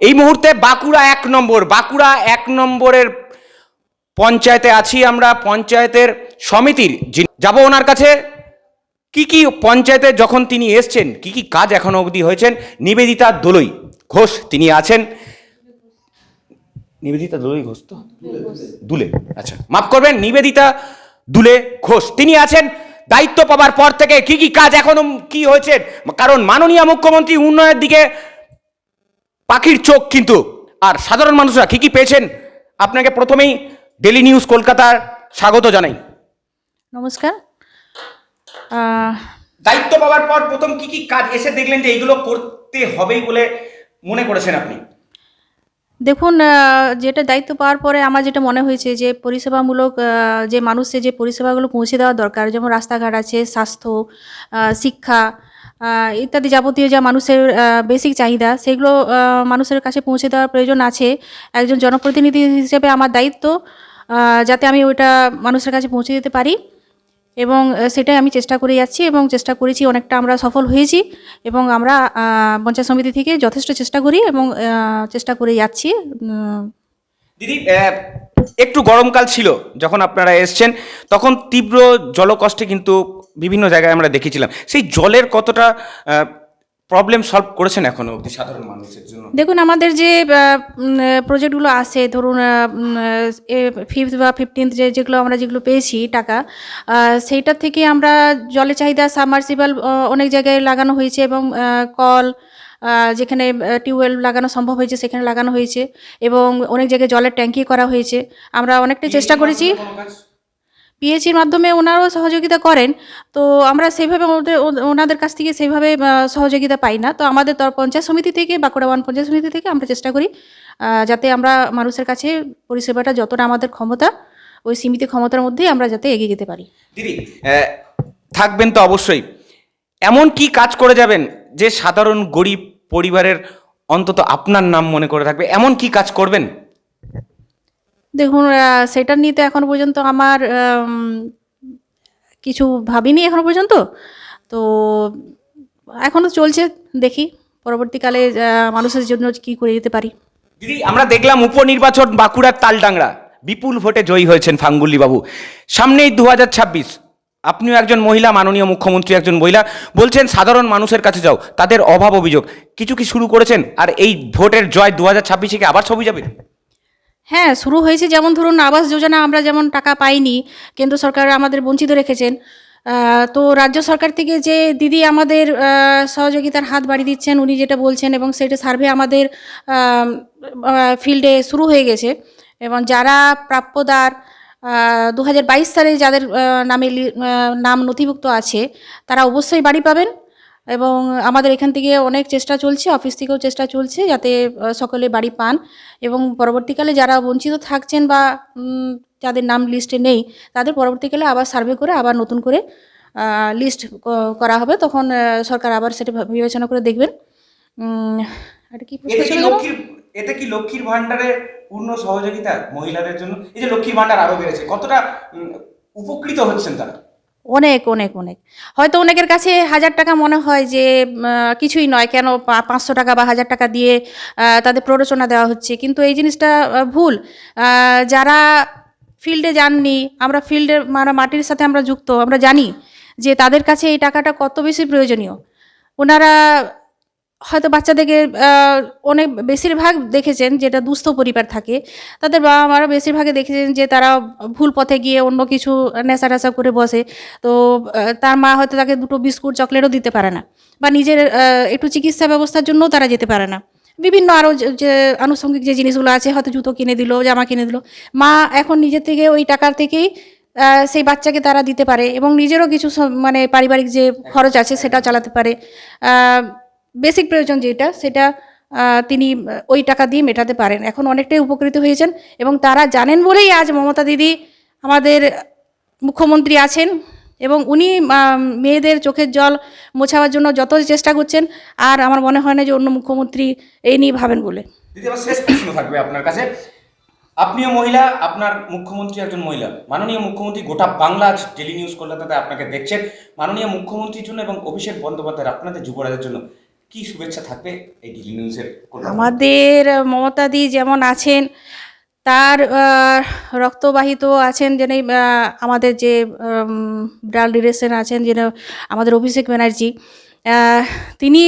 এই মুহূর্তে বাঁকুড়া ১ নম্বরের পঞ্চায়েতে আছি আমরা। পঞ্চায়েতের সমিতির যাব ওনার কাছে। কি কি পঞ্চায়েতে যখন তিনি এসছেন, কি কি কাজ এখনো অবধি হয়েছেন। নিবেদিতা দোলই ঘোষ তিনি আছেন। নিবেদিতা দোলই ঘোষ তো দুলে, আচ্ছা মাফ করবেন, নিবেদিতা দুলে ঘোষ তিনি আছেন। দায়িত্ব পাওয়ার পর থেকে কি কি কাজ এখনো কি হয়েছে, কারণ মাননীয় মুখ্যমন্ত্রী উন্নয়নের দিকে পাখির চোখ কিন্তু, আর সাধারণ মানুষরা কি কি পেয়েছেন। আপনাকে প্রথমেই ডেলি নিউজ কলকাতার স্বাগত জানাই। নমস্কার। দায়িত্ব পাওয়ার পর প্রথম কি কি কাজ এসে দেখলেন যে এইগুলো করতে হবেই বলে মনে করেছেন আপনি? দেখুন, যেটা দায়িত্ব পাওয়ার পরে আমার যেটা মনে হয়েছে যে পরিষেবামূলক যে মানুষের যে পরিষেবাগুলো পৌঁছে দেওয়া দরকার, যেমন রাস্তাঘাট আছে, স্বাস্থ্য, শিক্ষা ইত্যাদি যাবতীয় যা মানুষের বেসিক চাহিদা, সেগুলো মানুষের কাছে পৌঁছে দেওয়ার প্রয়োজন আছে। একজন জনপ্রতিনিধি হিসেবে আমার দায়িত্ব যাতে আমি ওইটা মানুষের কাছে পৌঁছে দিতে পারি, এবং সেটাই আমি চেষ্টা করে যাচ্ছি এবং চেষ্টা করেছি, অনেকটা আমরা সফল হয়েছি। এবং আমরা পঞ্চায়েত সমিতি থেকে যথেষ্ট চেষ্টা করি এবং চেষ্টা করে যাচ্ছি। দিদি, একটু গরমকাল ছিল যখন আপনারা এসছেন, তখন তীব্র জলকষ্টে কিন্তু বিভিন্ন জায়গায় আমরা দেখেছিলাম। সেই জলের কতটা প্রবলেম সলভ করেছেন এখনো অবধি সাধারণ মানুষের জন্য? দেখুন, আমাদের যে প্রজেক্টগুলো আছে, ধরুন 5th বা 15th যেগুলো পেয়েছি টাকা, সেইটার থেকে আমরা জলের চাহিদা সাবমার্সিবল অনেক জায়গায় লাগানো হয়েছে, এবং কল যেখানে টিউবওয়েল লাগানো সম্ভব হয়েছে সেখানে লাগানো হয়েছে, এবং অনেক জায়গায় জলের ট্যাঙ্কি করা হয়েছে। আমরা অনেকটাই চেষ্টা করেছি। পিএইচির মাধ্যমে ওনারাও সহযোগিতা করেন, তো আমরা সেইভাবে ওনাদের কাছ থেকে সেইভাবে সহযোগিতা পাই না। তো আমাদের পঞ্চায়েত সমিতি থেকে, বাঁকুড়া ওয়ান পঞ্চায়েত সমিতি থেকে আমরা চেষ্টা করি যাতে আমরা মানুষের কাছে পরিষেবাটা যতটা আমাদের ক্ষমতা, ওই সীমিত ক্ষমতার মধ্যেই আমরা যাতে এগিয়ে যেতে পারি। দিদি, থাকবেন তো অবশ্যই, এমন কি কাজ করে যাবেন যে সাধারণ গরিব পরিবারের অন্তত আপনার নাম মনে করে থাকবে, এমন কি কাজ করবেন? দেখুন, সেটা নিয়ে তো এখনো পর্যন্ত আমার কিছু ভাবিনি এখনো পর্যন্ত। তো এখনো চলছে, দেখি পরবর্তীকালে মানুষের জন্য কি করে যেতে পারি। দিদি, আমরা দেখলাম উপনির্বাচন বাঁকুড়ার তালডাংরা, বিপুল ভোটে জয়ী হয়েছেন ফাঙ্গুলি বাবু। সামনেই 2026, আপনিও একজন মহিলা, মাননীয় মুখ্যমন্ত্রী একজন মহিলা, বলছেন সাধারণ মানুষের কাছে যাও, তাদের অভাব অভিযোগ কিছু কি শুরু করেছেন? আর এই ভোটের জয় 2026-এ আবার ছবি যাবে? হ্যাঁ, শুরু হয়েছে। যেমন ধরুন, আবাস যোজনা আমরা যেমন টাকা পাইনি, কেন্দ্র সরকার আমাদের বঞ্চিত রেখেছেন। তো রাজ্য সরকার থেকে যে দিদি আমাদের সহযোগিতার হাত বাড়িয়ে দিচ্ছেন, উনি যেটা বলছেন, এবং সেটা সার্ভে আমাদের ফিল্ডে শুরু হয়ে গেছে। এবং যারা প্রাপ্যদার 2022 সালে যাদের নাম নথিভুক্ত আছে, তারা অবশ্যই বাড়ি পাবেন। এবং আমাদের এখান থেকে অনেক চেষ্টা চলছে, অফিস থেকেও চেষ্টা চলছে যাতে সকলে বাড়ি পান। এবং পরবর্তীকালে যারা বঞ্চিত থাকছেন বা যাদের নাম লিস্টে নেই, তাদের পরবর্তীকালে আবার সার্ভে করে আবার নতুন করে লিস্ট করা হবে। তখন সরকার আবার সেটা বিবেচনা করে দেখবেন। আর কি প্রশ্ন ছিল? এটা কি লক্ষ্মীর ভান্ডারে পূর্ণ সহযোগিতা মহিলাদের জন্য? এই যে লক্ষ্মীর ভান্ডার আরো বেড়েছে, কতটা উপকৃত হচ্ছেন তারা? অনেক অনেক অনেক। হয়তো অনেকের কাছে 1000 টাকা মনে হয় যে কিছুই নয়, কেন 500 টাকা বা 1000 টাকা দিয়ে তাদের প্ররোচনা দেওয়া হচ্ছে, কিন্তু এই জিনিসটা ভুল। যারা ফিল্ডে যাননি, আমরা ফিল্ডের মাটির সাথে আমরা যুক্ত, আমরা জানি যে তাদের কাছে এই টাকাটা কত বেশি প্রয়োজনীয়। ওনারা হয়তো বাচ্চাদেরকে অনেক বেশিরভাগ দেখেছেন যেটা দুস্থ পরিবার থাকে, তাদের বাবা মারা বেশিরভাগে দেখেছেন যে তারা ভুল পথে গিয়ে অন্য কিছু নেশা টেশা করে বসে। তো তার মা হয়তো তাকে 2টো বিস্কুট চকলেটও দিতে পারে না, বা নিজের একটু চিকিৎসা ব্যবস্থার জন্যও তারা যেতে পারে না। বিভিন্ন আরও যে আনুষঙ্গিক যে জিনিসগুলো আছে, হয়তো জুতো কিনে দিল, জামা কিনে দিল, মা এখন নিজের থেকে ওই টাকার থেকেই সেই বাচ্চাকে তারা দিতে পারে, এবং নিজেরও কিছু মানে পারিবারিক যে খরচ আছে সেটাও চালাতে পারে। বেসিক প্রয়োজন যেটা, সেটা তিনি ওই টাকা দিয়ে মেটাতে পারেন। এখন অনেকটাই উপকৃত হয়েছেন, এবং তারা জানেন বলেই আজ মমতা দিদি আমাদের মুখ্যমন্ত্রী আছেন, এবং উনি মেয়েদের চোখের জল মোছাবার জন্য যত চেষ্টা করছেন। আর আমার মনে হয় না যে অন্য মুখ্যমন্ত্রী এই নিয়ে ভাবেন বলে। দিদি, আমার শেষ প্রশ্ন থাকবে আপনার কাছে। আপনিও মহিলা, আপনার মুখ্যমন্ত্রী একজন মহিলা, মাননীয় মুখ্যমন্ত্রী গোটা বাংলা ডেলি নিউজ কলকাতাতে আপনাকে দেখছেন। মাননীয় মুখ্যমন্ত্রীর জন্য এবং অভিষেক বন্দ্যোপাধ্যায়ের, আপনাদের যুবরাজের জন্য কি শুভেচ্ছা থাকবে এই ডেইলি নিউজের? আমাদের মমতাদি যেমন আছেন, তার রক্তবাহিত আছেন যিনি, আমাদের যে ব্লাড রিলেশন আছেন যিনি আমাদের অভিষেক ব্যানার্জি, তিনি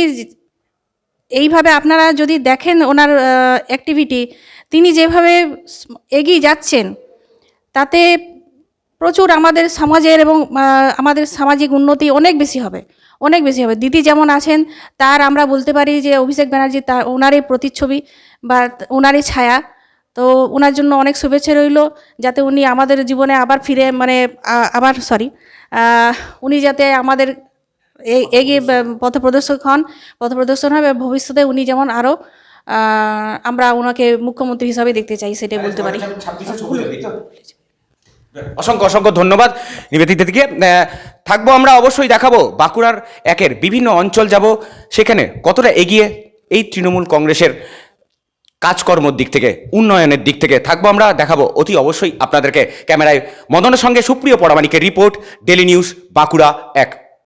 এইভাবে আপনারা যদি দেখেন ওনার অ্যাক্টিভিটি, তিনি যেভাবে এগিয়ে যাচ্ছেন, তাতে প্রচুর আমাদের সমাজের এবং আমাদের সামাজিক উন্নতি অনেক বেশি হবে, অনেক বেশি হবে। দিদি যেমন আছেন, তার আমরা বলতে পারি যে অভিষেক ব্যানার্জি তার ওনারই প্রতিচ্ছবি বা ওনারই ছায়া। তো ওনার জন্য অনেক শুভেচ্ছা রইল, যাতে উনি আমাদের জীবনে আবার ফিরে উনি যাতে আমাদের এগিয়ে পথপ্রদর্শন হবে। ভবিষ্যতে উনি যেমন আরও আমরা ওনাকে মুখ্যমন্ত্রী হিসাবে দেখতে চাই, সেটাই বলতে পারি। অসংখ্য অসংখ্য ধন্যবাদ নিবেদিতা দিকে। থাকবো আমরা, অবশ্যই দেখাবো বাঁকুড়ার একের বিভিন্ন অঞ্চল যাব, সেখানে কতটা এগিয়ে এই তৃণমূল কংগ্রেসের কাজকর্মর দিক থেকে, উন্নয়নের দিক থেকে থাকবো আমরা, দেখাবো অতি অবশ্যই আপনাদেরকে। ক্যামেরায় মদনের সঙ্গে সুপ্রিয় পরামানিকের রিপোর্ট, ডেইলি নিউজ বাঁকুড়া 1।